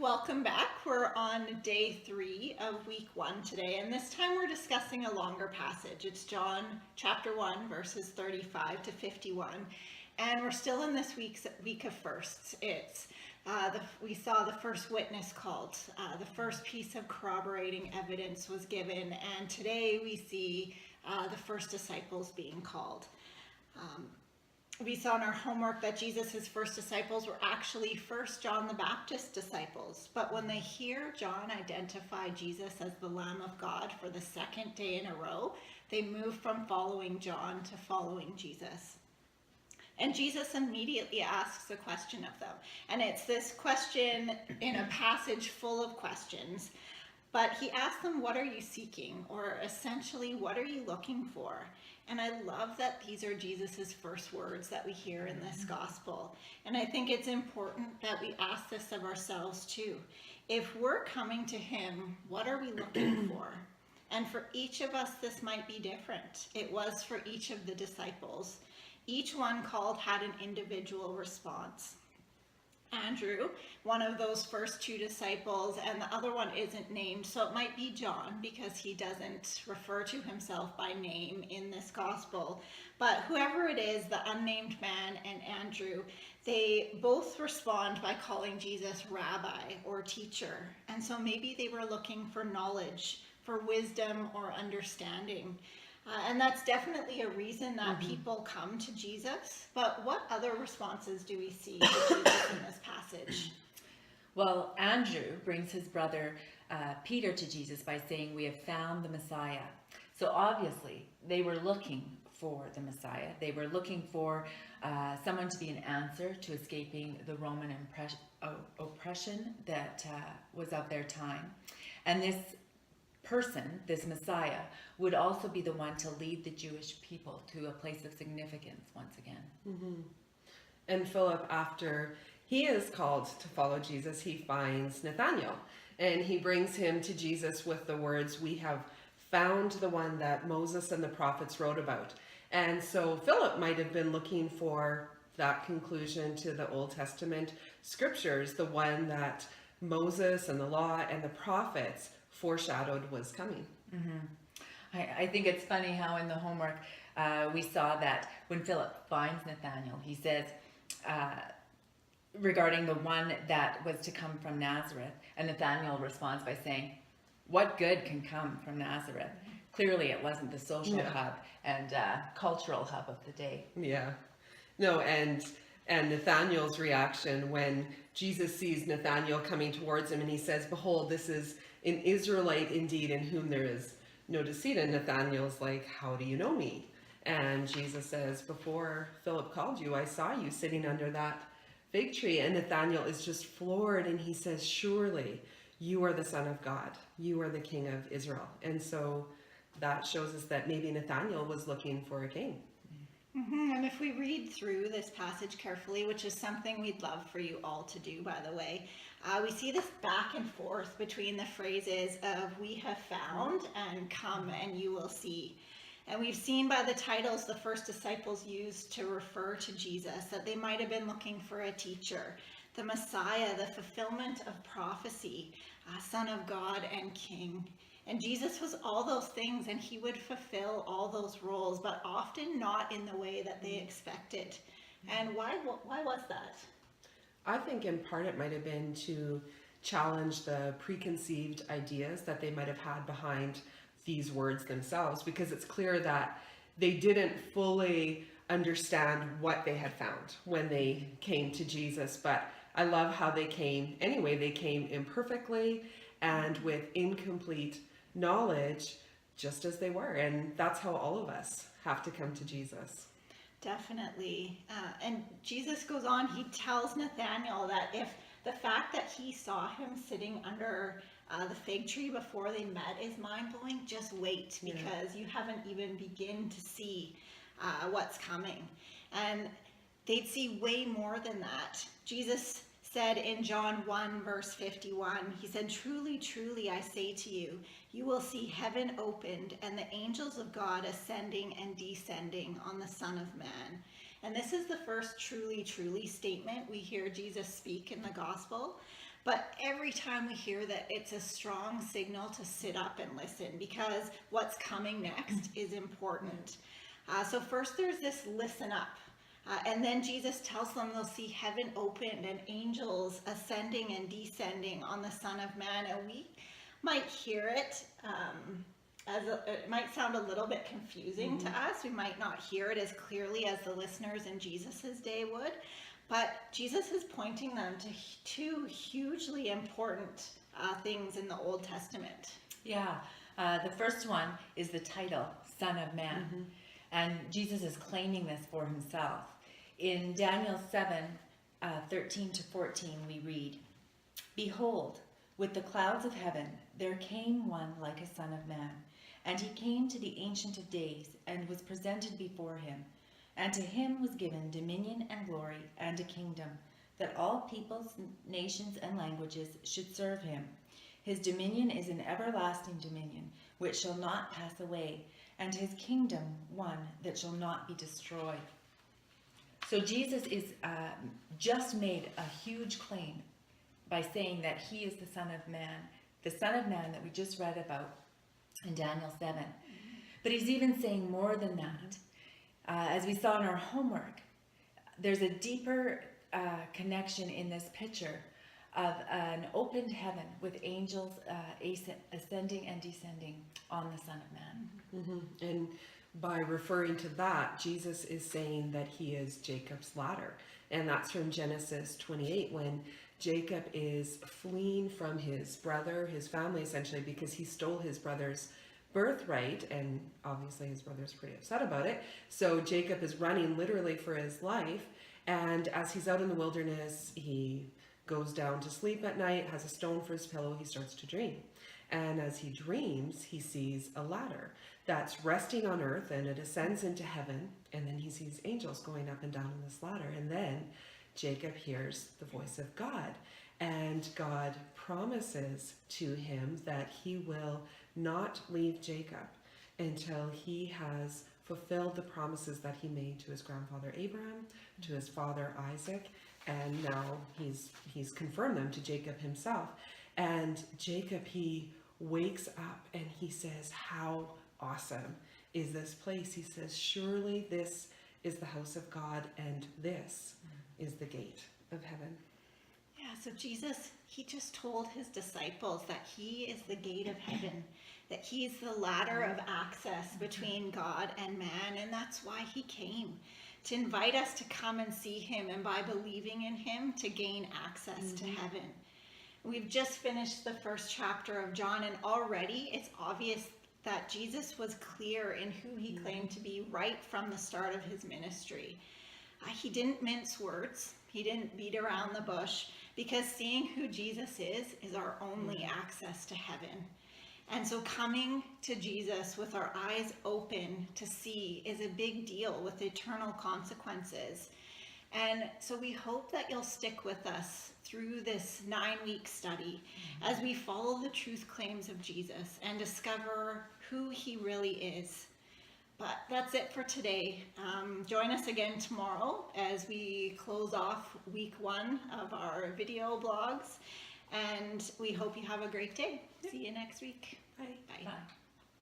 Welcome back. We're on day 3 of week 1 today, and this time we're discussing a longer passage. It's John chapter 1, verses 35 to 51, and we're still in this week of firsts. We saw the first witness called, the first piece of corroborating evidence was given, and today we see the first disciples being called. We saw in our homework that Jesus' first disciples were actually first John the Baptist's disciples. But when they hear John identify Jesus as the Lamb of God for the second day in a row, they move from following John to following Jesus. And Jesus immediately asks a question of them. And it's this question in a passage full of questions. But he asks them, what are you seeking? Or essentially, what are you looking for? And I love that these are Jesus's first words that we hear in this gospel. And I think it's important that we ask this of ourselves too. If we're coming to him, what are we looking for? And for each of us, this might be different. It was for each of the disciples. Each one called had an individual response. Andrew, one of those first 2 disciples, and the other one isn't named, so it might be John because he doesn't refer to himself by name in this gospel. But whoever it is, the unnamed man and Andrew, they both respond by calling Jesus rabbi or teacher. And so maybe they were looking for knowledge, for wisdom or understanding. And that's definitely a reason that people come to Jesus. But what other responses do we see to Jesus in this passage? Well, Andrew brings his brother Peter to Jesus by saying, "We have found the Messiah." So obviously, they were looking for the Messiah. They were looking for someone to be an answer to escaping the Roman oppression that was of their time. And this person, this Messiah, would also be the one to lead the Jewish people to a place of significance once again. Mm-hmm. And Philip, after he is called to follow Jesus, he finds Nathanael, and he brings him to Jesus with the words, "We have found the one that Moses and the prophets wrote about." And so Philip might have been looking for that conclusion to the Old Testament scriptures, the one that Moses and the law and the prophets foreshadowed was coming. Mm-hmm. I think it's funny how in the homework we saw that when Philip finds Nathanael, he says regarding the one that was to come from Nazareth, and Nathanael responds by saying, "What good can come from Nazareth?" Clearly it wasn't the social hub and cultural hub of the day. Yeah. No, and Nathanael's reaction when Jesus sees Nathanael coming towards him and he says, "Behold, this is an Israelite indeed, in whom there is no deceit." And Nathanael's like, "How do you know me?" And Jesus says, "Before Philip called you, I saw you sitting under that fig tree." And Nathanael is just floored, and he says, "Surely you are the Son of God. You are the King of Israel." And so that shows us that maybe Nathanael was looking for a king. Mm-hmm. And if we read through this passage carefully, which is something we'd love for you all to do, by the way, we see this back and forth between the phrases of "we have found" and "come and you will see." And we've seen by the titles the first disciples used to refer to Jesus that they might have been looking for a teacher, the Messiah, the fulfillment of prophecy, Son of God and King. And Jesus was all those things, and he would fulfill all those roles, but often not in the way that they expected. And why was that? I think in part it might have been to challenge the preconceived ideas that they might have had behind these words themselves, because it's clear that they didn't fully understand what they had found when they came to Jesus. But I love how they came anyway. They came imperfectly and with incomplete knowledge, just as they were. And that's how all of us have to come to Jesus. Definitely. And Jesus goes on, he tells Nathanael that if the fact that he saw him sitting under the fig tree before they met is mind-blowing, just wait, because you haven't even begun to see what's coming. And they'd see way more than that. Jesus said in John 1 verse 51, he said, "Truly, truly, I say to you, you will see heaven opened and the angels of God ascending and descending on the Son of Man." And this is the first truly, truly statement we hear Jesus speak in the gospel. But every time we hear that, it's a strong signal to sit up and listen, because what's coming next is important. So first there's this listen up. And then Jesus tells them they'll see heaven opened and angels ascending and descending on the Son of Man. And we might hear it it might sound a little bit confusing to us. We might not hear it as clearly as the listeners in Jesus's day would. But Jesus is pointing them to two hugely important things in the Old Testament. Yeah, the first one is the title, Son of Man. And Jesus is claiming this for himself. In Daniel 7, 13 to 14, we read, "Behold, with the clouds of heaven there came one like a son of man, and he came to the Ancient of Days, and was presented before him. And to him was given dominion and glory and a kingdom, that all peoples, nations, and languages should serve him. His dominion is an everlasting dominion, which shall not pass away, and his kingdom one that shall not be destroyed." So Jesus is just made a huge claim by saying that he is the Son of Man, the Son of Man that we just read about in Daniel 7. But he's even saying more than that. As we saw in our homework, there's a deeper connection in this picture of an opened heaven with angels ascending and descending on the Son of Man. And by referring to that, Jesus is saying that he is Jacob's ladder. And that's from Genesis 28, when Jacob is fleeing from his brother, his family essentially, because he stole his brother's birthright, and obviously his brother's pretty upset about it. So Jacob is running literally for his life, and as he's out in the wilderness, he goes down to sleep at night, has a stone for his pillow, he starts to dream. And as he dreams, he sees a ladder that's resting on earth, and it ascends into heaven, and then he sees angels going up and down on this ladder. And then Jacob hears the voice of God, and God promises to him that he will not leave Jacob until he has fulfilled the promises that he made to his grandfather Abraham, to his father Isaac, and now he's confirmed them to Jacob himself. And Jacob, he wakes up and he says, "How awesome is this place?" He says, "Surely this is the house of God, and this is the gate of heaven." Yeah, so Jesus, he just told his disciples that he is the gate of heaven, that he's the ladder of access between God and man, and that's why he came, to invite us to come and see him, and by believing in him, to gain access to heaven. We've just finished the first chapter of John, and already it's obvious that Jesus was clear in who he claimed to be right from the start of his ministry. He didn't mince words. He didn't beat around the bush, because seeing who Jesus is our only access to heaven. And so coming to Jesus with our eyes open to see is a big deal with eternal consequences. And so we hope that you'll stick with us through this 9-week study as we follow the truth claims of Jesus and discover who he really is. But that's it for today. Join us again tomorrow as we close off week 1 of our video blogs. And we hope you have a great day. See you next week. Bye. Bye. Bye.